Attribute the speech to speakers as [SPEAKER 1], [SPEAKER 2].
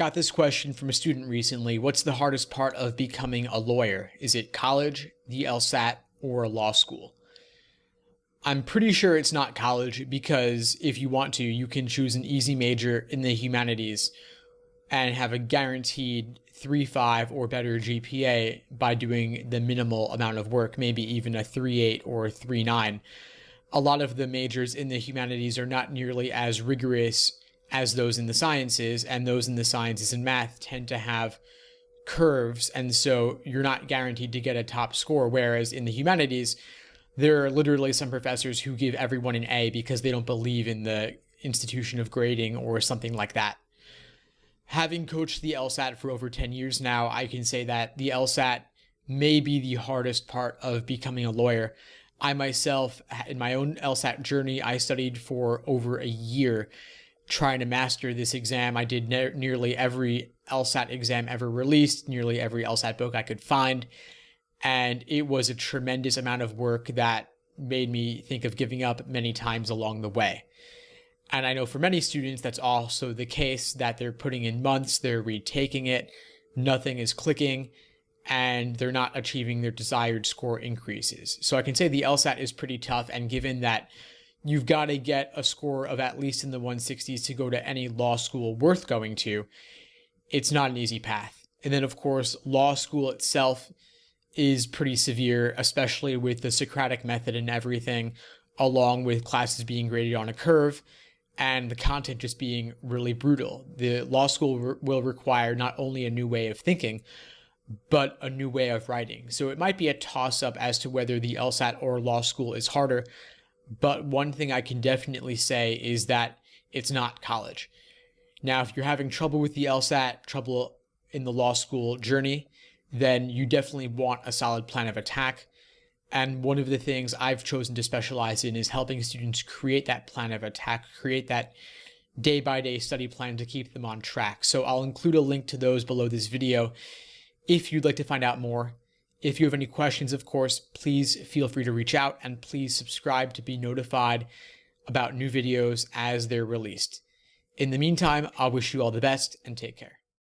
[SPEAKER 1] Got this question from a student recently. What's the hardest part of becoming a lawyer? Is it college, the LSAT, or law school? I'm pretty sure it's not college because if you want to, you can choose an easy major in the humanities and have a guaranteed 3.5 or better GPA by doing the minimal amount of work, maybe even a 3.8 or 3.9. A lot of the majors in the humanities are not nearly as rigorous as those in the sciences, and those in the sciences and math tend to have curves, and so you're not guaranteed to get a top score, whereas in the humanities, there are literally some professors who give everyone an A because they don't believe in the institution of grading or something like that. Having coached the LSAT for over 10 years now, I can say that the LSAT may be the hardest part of becoming a lawyer. I myself, in my own LSAT journey, I studied for over a year trying to master this exam. I did nearly every LSAT exam ever released, nearly every LSAT book I could find, and it was a tremendous amount of work that made me think of giving up many times along the way. And I know for many students, that's also the case, that they're putting in months, they're retaking it, nothing is clicking, and they're not achieving their desired score increases. So I can say the LSAT is pretty tough, and given that you've got to get a score of at least in the 160s to go to any law school worth going to, it's not an easy path. And then, of course, law school itself is pretty severe, especially with the Socratic method and everything, along with classes being graded on a curve and the content just being really brutal. The law school will require not only a new way of thinking, but a new way of writing. So it might be a toss-up as to whether the LSAT or law school is harder. But one thing I can definitely say is that it's not college. Now, if you're having trouble with the LSAT, trouble in the law school journey, then you definitely want a solid plan of attack. And one of the things I've chosen to specialize in is helping students create that plan of attack, create that day-by-day study plan to keep them on track. So I'll include a link to those below this video if you'd like to find out more. If you have any questions, of course, please feel free to reach out, and please subscribe to be notified about new videos as they're released. In the meantime, I'll wish you all the best and take care.